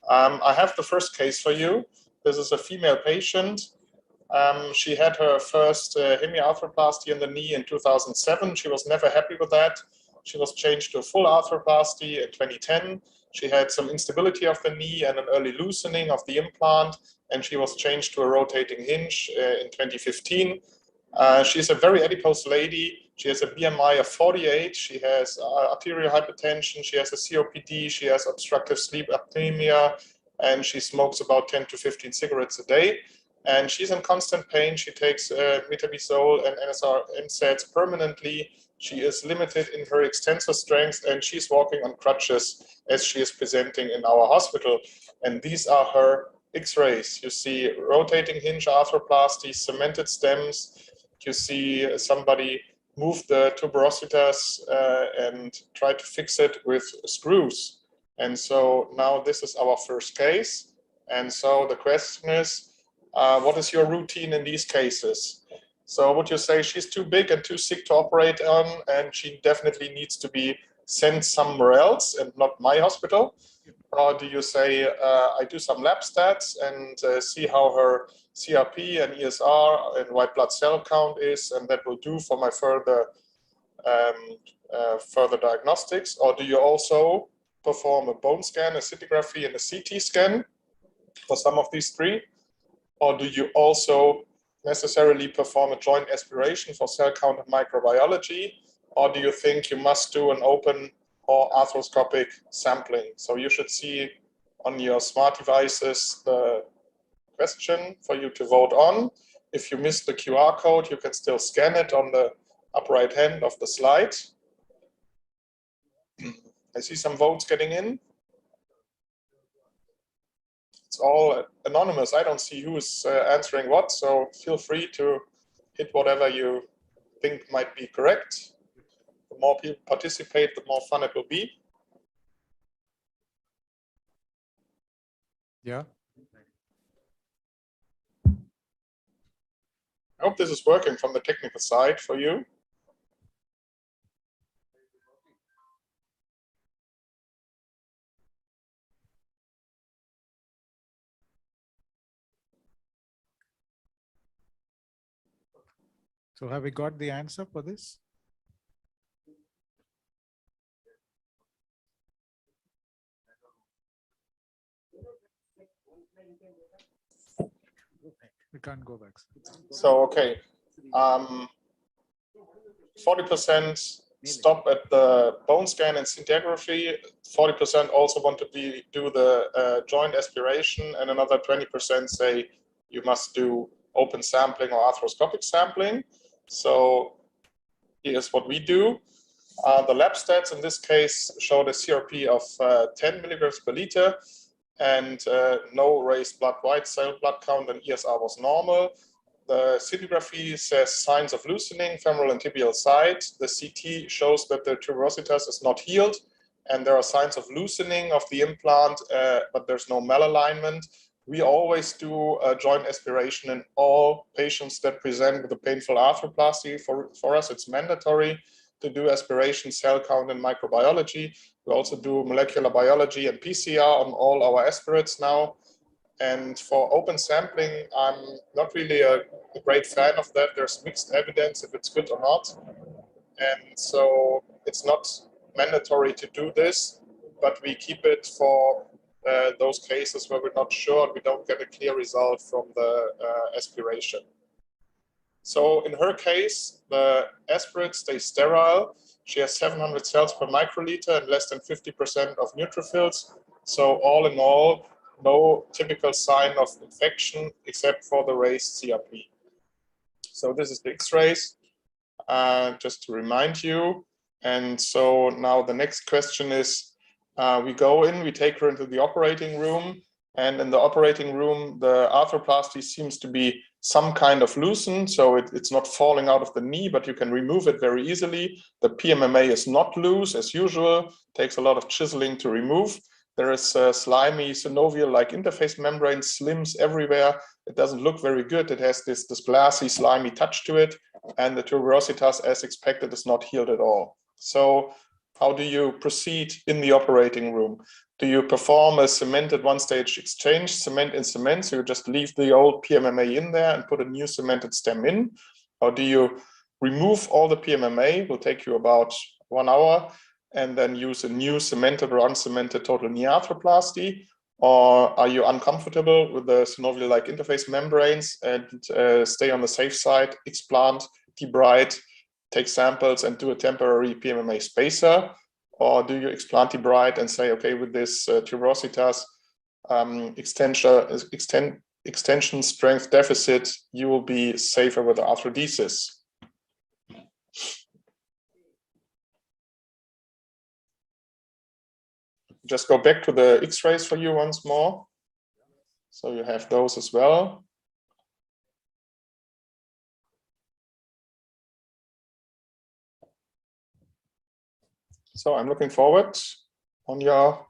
I have the first case for you. This is a female patient. She had her first hemiarthroplasty in the knee in 2007. She was never happy with that. She was changed to a full arthroplasty in 2010. She had some instability of the knee and an early loosening of the implant, and she was changed to a rotating hinge in 2015. She's a very adipose lady. She has a BMI of 48. She has arterial hypertension. She has a COPD. She has obstructive sleep apnea, and she smokes about 10 to 15 cigarettes a day. And she's in constant pain. She takes metabizole and NSAIDs permanently. She is limited in her extensor strength, and she's walking on crutches as she is presenting in our hospital. And these are her X-rays. You see rotating hinge arthroplasty, cemented stems. You see somebody move the tuberositas and try to fix it with screws. And so now this is our first case. And so the question is, what is your routine in these cases? So would you say she's too big and too sick to operate on, and she definitely needs to be sent somewhere else and not my hospital? Or do you say, I do some lab stats and see how her CRP and ESR and white blood cell count is, and that will do for my further diagnostics? Or do you also perform a bone scan, a scintigraphy, and a CT scan for some of these three? Or do you also necessarily perform a joint aspiration for cell count and microbiology? Or do you think you must do an open or arthroscopic sampling? So you should see on your smart devices the question for you to vote on. If you missed the QR code, you can still scan it on the upper right hand of the slide. I see some votes getting in. It's all anonymous. I don't see who is answering what, so feel free to hit whatever you think might be correct. The more people participate, the more fun it will be. Yeah. I hope this is working from the technical side for you. So have we got the answer for this? We can't go back. So, okay. 40% stop at the bone scan and scintigraphy. 40% also want to do the joint aspiration, and another 20% say you must do open sampling or arthroscopic sampling. So here's what we do. The lab stats in this case showed a CRP of 10 milligrams per liter and no raised white cell blood count, and ESR was normal. The scintigraphy says signs of loosening, femoral and tibial side. The CT shows that the tuberositas is not healed, and there are signs of loosening of the implant, but there's no malalignment. We always do a joint aspiration in all patients that present with a painful arthroplasty. For us, it's mandatory to do aspiration, cell count, and microbiology. We also do molecular biology and PCR on all our aspirates now. And for open sampling, I'm not really a great fan of that. There's mixed evidence if it's good or not. And so it's not mandatory to do this, but we keep it for those cases where we're not sure and we don't get a clear result from the aspiration. So in her case, the aspirate stays sterile. She has 700 cells per microliter and less than 50% of neutrophils. So all in all, no typical sign of infection except for the raised CRP. So this is the X-rays, just to remind you. And so now the next question is, we go in, we take her into the operating room, and in the operating room, the arthroplasty seems to be some kind of loosened, so it's not falling out of the knee, but you can remove it very easily. The PMMA is not loose as usual, takes a lot of chiseling to remove. There is slimy synovial-like interface membrane, slims everywhere. It doesn't look very good. It has this glassy, slimy touch to it, and the tuberositas, as expected, is not healed at all. So how do you proceed in the operating room? Do you perform a cemented one-stage exchange, cement in cement, so you just leave the old PMMA in there and put a new cemented stem in? Or do you remove all the PMMA, will take you about 1 hour, and then use a new cemented or uncemented total knee arthroplasty? Or are you uncomfortable with the synovial-like interface membranes and stay on the safe side, explant, debride, take samples and do a temporary PMMA spacer? Or do you explant, debride and say, okay, with this tuberositas extension strength deficit, you will be safer with the arthrodesis? Just go back to the X-rays for you once more. So you have those as well. So I'm looking forward on your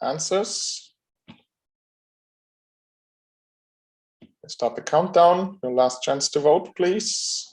answers. Let's start the countdown. Your last chance to vote, please.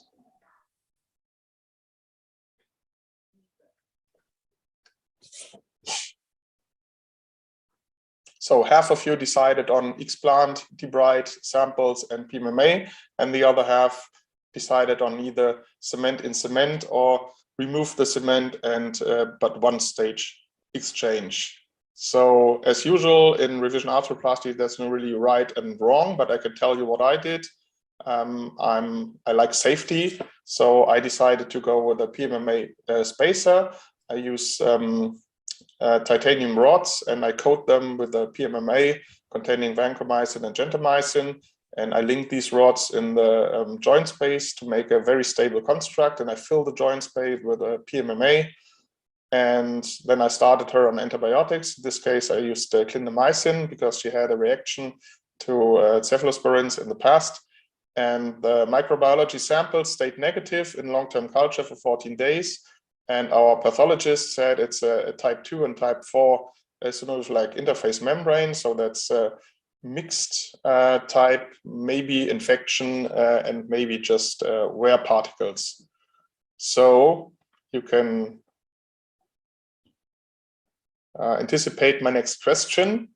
So half of you decided on explant, debride, samples, and PMMA, and the other half decided on either cement in cement or remove the cement and but one stage exchange. So as usual in revision arthroplasty, there's no really right and wrong, but I can tell you what I did. I like safety, so I decided to go with a PMMA spacer. I use titanium rods and I coat them with a PMMA containing vancomycin and gentamicin. And I link these rods in the joint space to make a very stable construct. And I fill the joint space with a PMMA. And then I started her on antibiotics. In this case, I used clindamycin because she had a reaction to cephalosporins in the past. And the microbiology sample stayed negative in long-term culture for 14 days. And our pathologist said it's a type 2 and type 4 synovial-like interface membrane. So that's mixed type, maybe infection, and maybe just wear particles. So you can anticipate my next question.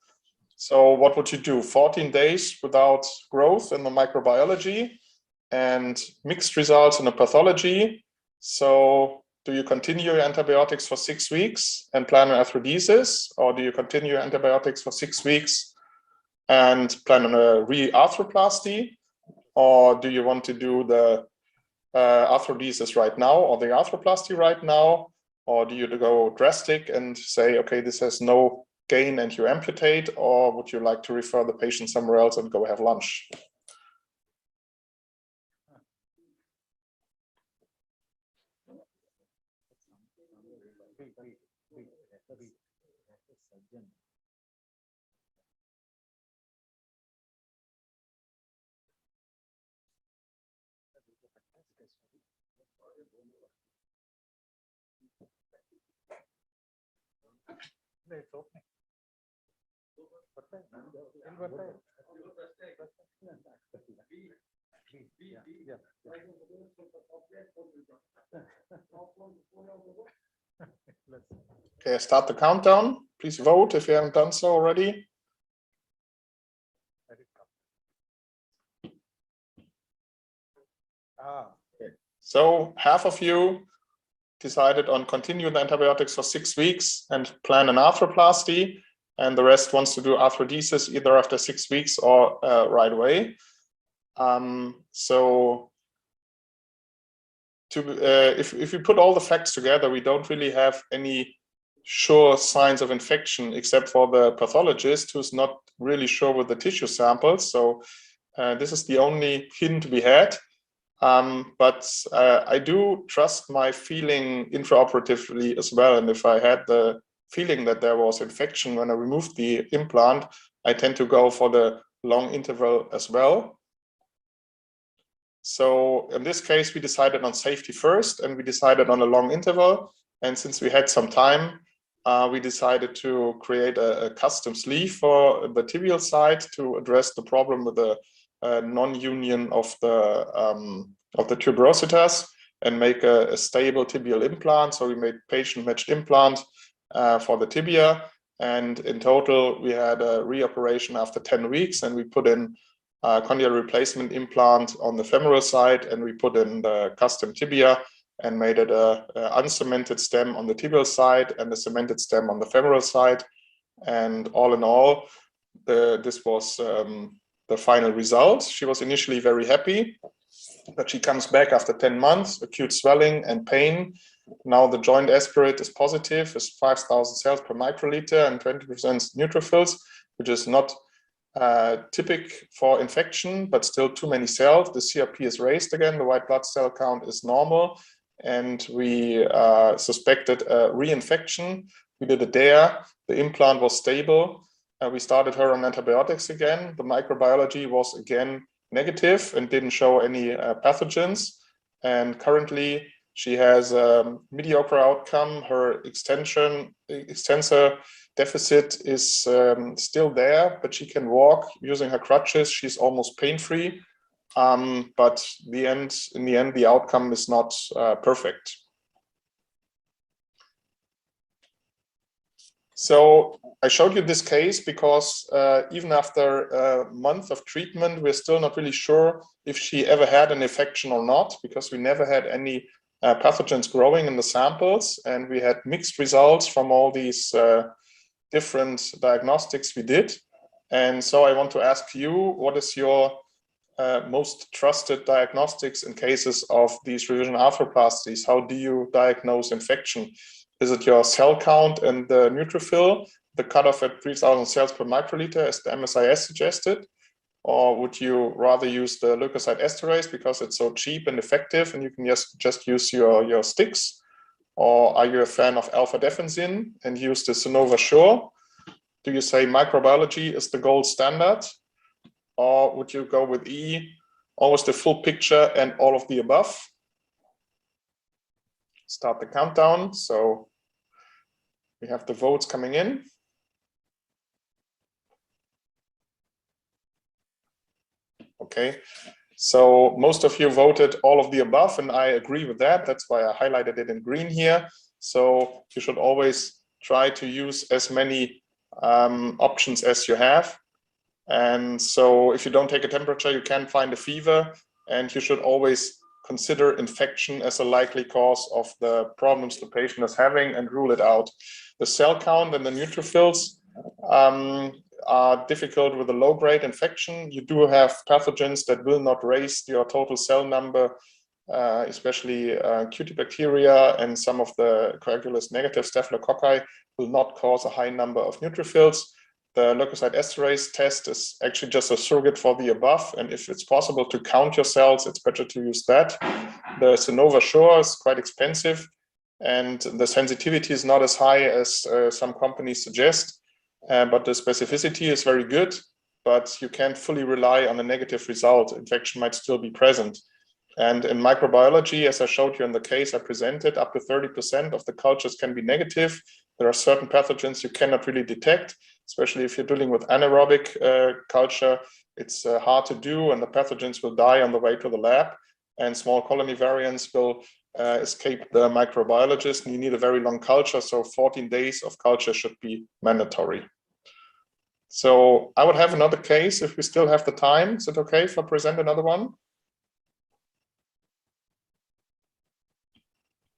So what would you do? 14 days without growth in the microbiology and mixed results in the pathology. So do you continue your antibiotics for 6 weeks and plan an arthrodesis, or do you continue your antibiotics for 6 weeks and plan on a re-arthroplasty, or do you want to do the arthrodesis right now or the arthroplasty right now, or do you go drastic and say, okay, this has no gain and you amputate, or would you like to refer the patient somewhere else and go have lunch? Okay, start the countdown. Please vote if you haven't done so already. Okay. So half of you decided on continuing the antibiotics for 6 weeks and plan an arthroplasty, and the rest wants to do arthrodesis either after 6 weeks or right away. So if we put all the facts together, we don't really have any sure signs of infection except for the pathologist who's not really sure with the tissue samples. So this is the only hint we had. But I do trust my feeling intraoperatively as well. And if I had the feeling that there was infection when I removed the implant, I tend to go for the long interval as well. So in this case, we decided on safety first and we decided on a long interval. And since we had some time, we decided to create a custom sleeve for the tibial side to address the problem with the non-union of the tuberositas. and make a stable tibial implant. So we made patient-matched implant for the tibia. And in total, we had a reoperation after 10 weeks, and we put in a condylar replacement implant on the femoral side, and we put in the custom tibia and made it a uncemented stem on the tibial side and a cemented stem on the femoral side. And all in all, this was the final result. She was initially very happy, but she comes back after 10 months, acute swelling and pain. Now the joint aspirate is positive, is 5,000 cells per microliter and 20% neutrophils, which is not typical for infection, but still too many cells. The CRP is raised again, the white blood cell count is normal, and we suspected a reinfection. We did a DARE, the implant was stable. We started her on antibiotics again. The microbiology was again negative and didn't show any pathogens. And currently she has a mediocre outcome. Her extensor deficit is still there, but she can walk using her crutches. She's almost pain-free. But in the end, the outcome is not perfect. So I showed you this case because even after a month of treatment, we're still not really sure if she ever had an infection or not, because we never had any pathogens growing in the samples, and we had mixed results from all these different diagnostics we did. And so I want to ask you, what is your most trusted diagnostics in cases of these revision arthroplasties? How do you diagnose infection? Is it your cell count and the neutrophil, the cutoff at 3,000 cells per microliter as the MSIS suggested? Or would you rather use the leukocyte esterase because it's so cheap and effective and you can just use your sticks? Or are you a fan of alpha defensin and use the Sonova Sure? Do you say microbiology is the gold standard? Or would you go with E, always the full picture and all of the above? Start the countdown. So we have the votes coming in. Okay, so most of you voted all of the above, and I agree with that. That's why I highlighted it in green here. So you should always try to use as many options as you have. And so if you don't take a temperature, you can find a fever, and you should always consider infection as a likely cause of the problems the patient is having and rule it out. The cell count and the neutrophils are difficult with a low-grade infection. You do have pathogens that will not raise your total cell number, especially Cutibacteria and some of the coagulase negative staphylococci will not cause a high number of neutrophils. The leukocyte esterase test is actually just a surrogate for the above, and if it's possible to count your cells, it's better to use that. The Sonova Sure is quite expensive, and the sensitivity is not as high as some companies suggest, but the specificity is very good, but you can't fully rely on a negative result. Infection might still be present. And in microbiology, as I showed you in the case I presented, up to 30% of the cultures can be negative. There are certain pathogens you cannot really detect, especially if you're dealing with anaerobic culture. It's hard to do, and the pathogens will die on the way to the lab, and small colony variants will escape the microbiologist, and you need a very long culture, so 14 days of culture should be mandatory. So I would have another case if we still have the time. Is it okay if I present another one?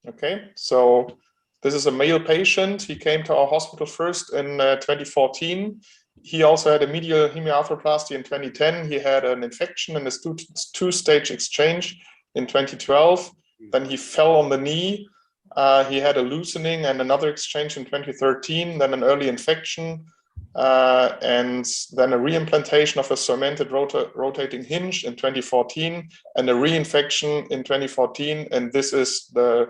Okay, so this is a male patient. He came to our hospital first in 2014. He also had a medial hemiarthroplasty in 2010. He had an infection in his two-stage exchange in 2012. Then he fell on the knee. He had a loosening and another exchange in 2013, then an early infection, and then a reimplantation of a cemented rotating hinge in 2014, and a reinfection in 2014. And this is the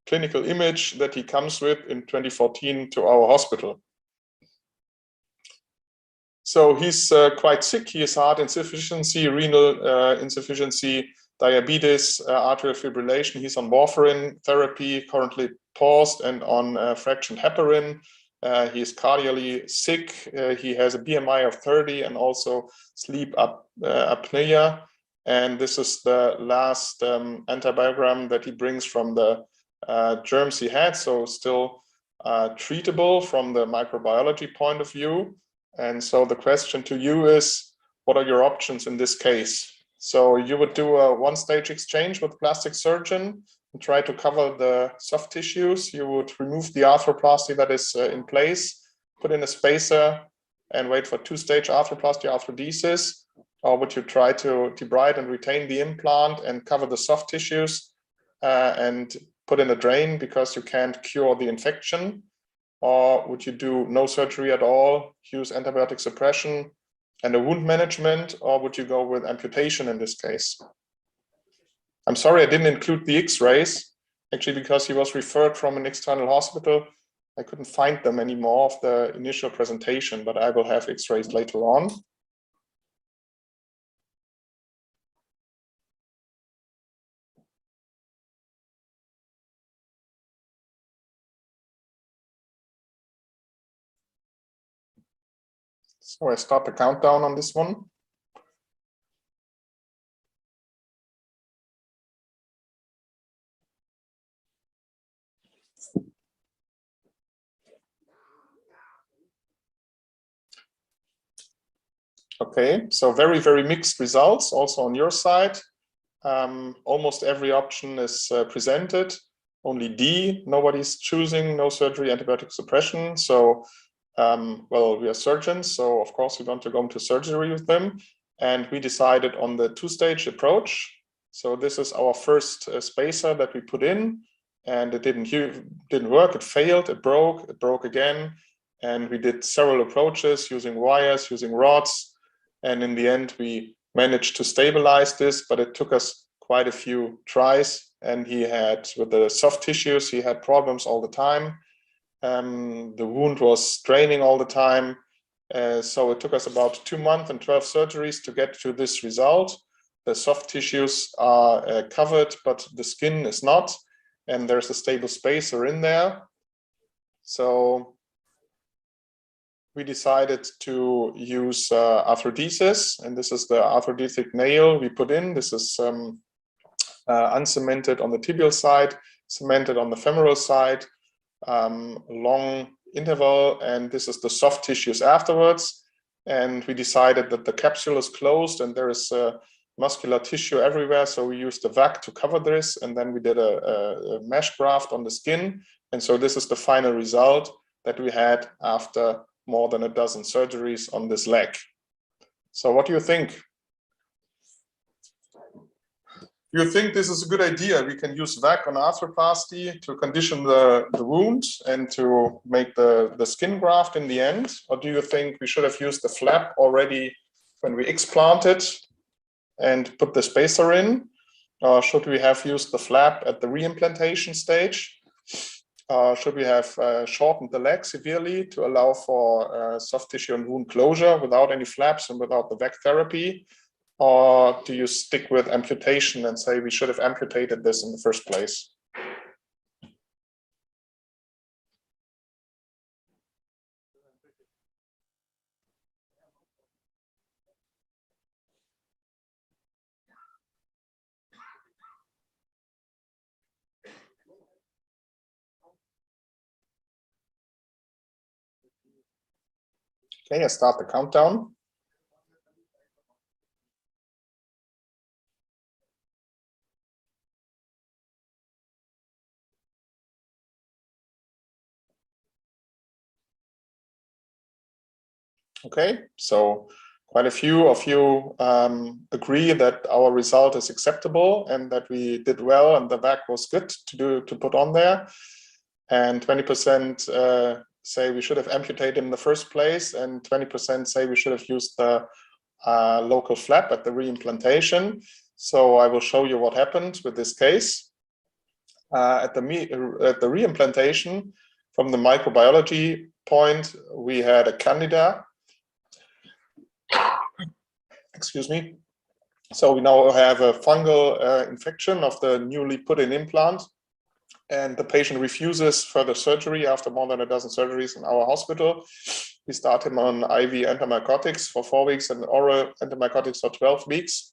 clinical image that he comes with in 2014 to our hospital. So he's quite sick. He has heart insufficiency, renal insufficiency, diabetes, atrial fibrillation. He's on warfarin therapy, currently paused, and on fractioned heparin. He's cardially sick. He has a BMI of 30 and also sleep apnea. And this is the last antibiogram that he brings from the germs he had, so still treatable from the microbiology point of view. And so the question to you is, what are your options in this case? So you would do a one-stage exchange with plastic surgeon and try to cover the soft tissues. You would remove the arthroplasty that is in place, put in a spacer, and wait for two-stage arthroplasty, arthrodesis. Or would you try to debride and retain the implant and cover the soft tissues and put in a drain because you can't cure the infection? Or would you do no surgery at all, use antibiotic suppression and a wound management, or would you go with amputation in this case? I'm sorry I didn't include the X-rays, actually, because he was referred from an external hospital. I couldn't find them anymore of the initial presentation, but I will have X-rays later on. So I start the countdown on this one. Okay, so very, very mixed results also on your side. Almost every option is presented. Only D, nobody's choosing, no surgery, antibiotic suppression. So, well, we are surgeons, so of course we want to go into surgery with them. And we decided on the two-stage approach. So this is our first spacer that we put in, and it didn't work, it failed, it broke again. And we did several approaches using wires, using rods. And in the end, we managed to stabilize this, but it took us quite a few tries. And he had, with the soft tissues, he had problems all the time. The wound was draining all the time. So it took us about 2 months and 12 surgeries to get to this result. The soft tissues are covered, but the skin is not. And there's a stable spacer in there. So we decided to use arthrodesis, and this is the arthrodesic nail we put in. This is uncemented on the tibial side, cemented on the femoral side, long interval, and this is the soft tissues afterwards. And we decided that the capsule is closed and there is muscular tissue everywhere, so we used the VAC to cover this, and then we did a mesh graft on the skin. And so this is the final result that we had after more than a dozen surgeries on this leg. So what do you think? You think this is a good idea? We can use VAC on arthroplasty to condition the wound and to make the skin graft in the end? Or do you think we should have used the flap already when we explanted and put the spacer in? Or should we have used the flap at the reimplantation stage? Should we have shortened the leg severely to allow for soft tissue and wound closure without any flaps and without the VAC therapy? Or do you stick with amputation and say we should have amputated this in the first place? Okay, I start the countdown. Okay, so quite a few of you agree that our result is acceptable and that we did well and the VAC was good to put on there. And 20% say we should have amputated in the first place, and 20% say we should have used the local flap at the reimplantation. So I will show you what happened with this case. At the reimplantation, from the microbiology point, we had a candida. Excuse me. So we now have a fungal infection of the newly put in implant, and the patient refuses further surgery after more than a dozen surgeries in our hospital. We start him on IV antimycotics for 4 weeks and oral antimycotics for 12 weeks.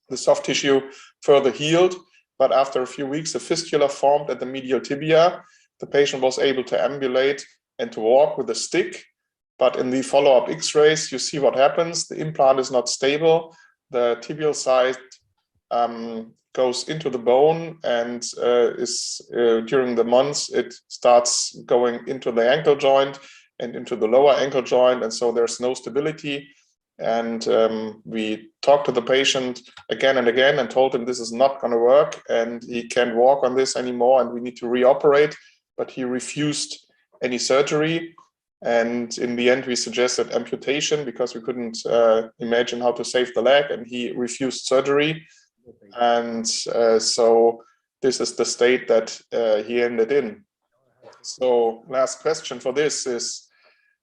The soft tissue further healed, but after a few weeks, a fistula formed at the medial tibia. The patient was able to ambulate and to walk with a stick, but in the follow-up x-rays, you see what happens. The implant is not stable. The tibial side goes into the bone, and during the months, it starts going into the ankle joint and into the lower ankle joint, and so there's no stability. And we talked to the patient again and again and told him this is not going to work and he can't walk on this anymore and we need to reoperate, but he refused any surgery. And in the end, we suggested amputation because we couldn't imagine how to save the leg, and he refused surgery. And so this is the state that he ended in. So last question for this is,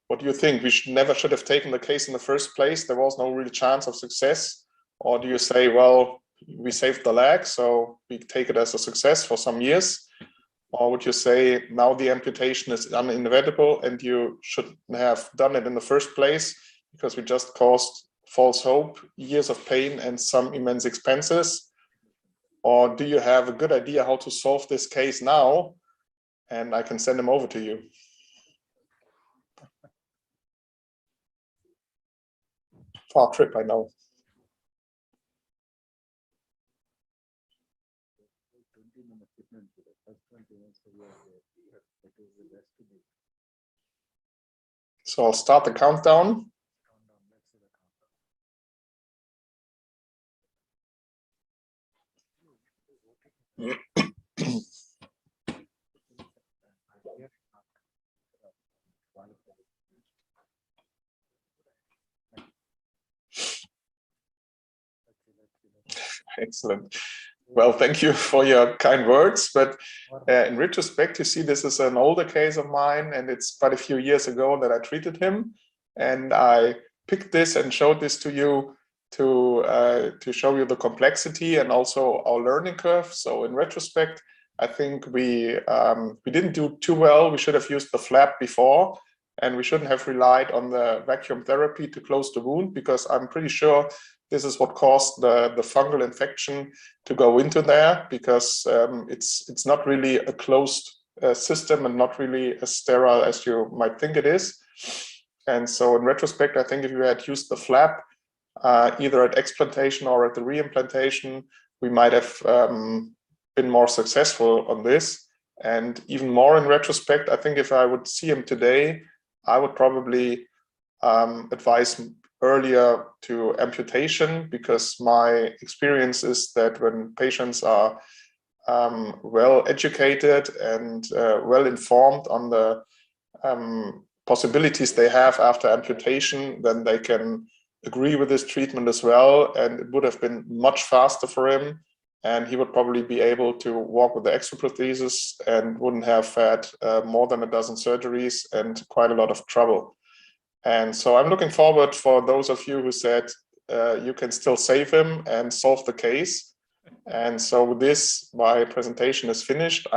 what do you think? We never should have taken the case in the first place. There was no real chance of success. Or do you say, well, we saved the leg, so we take it as a success for some years? Or would you say now the amputation is inevitable and you shouldn't have done it in the first place because we just caused false hope, years of pain and some immense expenses? Or do you have a good idea how to solve this case now? And I can send them over to you. Far trip, I know. So I'll start the countdown. Excellent. Well, thank you for your kind words, but in retrospect, you see, this is an older case of mine, and it's quite a few years ago that I treated him, and I picked this and showed this to you to show you the complexity and also our learning curve. So in retrospect, I think we didn't do too well. We should have used the flap before, and we shouldn't have relied on the vacuum therapy to close the wound, because I'm pretty sure this is what caused the fungal infection to go into there, because it's not really a closed system and not really as sterile as you might think it is. And so in retrospect, I think if you had used the flap, either at explantation or at the reimplantation, we might have been more successful on this. And even more in retrospect, I think if I would see him today, I would probably advise earlier to amputation, because my experience is that when patients are well educated and well informed on the possibilities they have after amputation, then they can agree with this treatment as well, and it would have been much faster for him, and he would probably be able to walk with the exoprothesis and wouldn't have had more than a dozen surgeries and quite a lot of trouble. And so I'm looking forward for those of you who said you can still save him and solve the case. And so with this, my presentation is finished.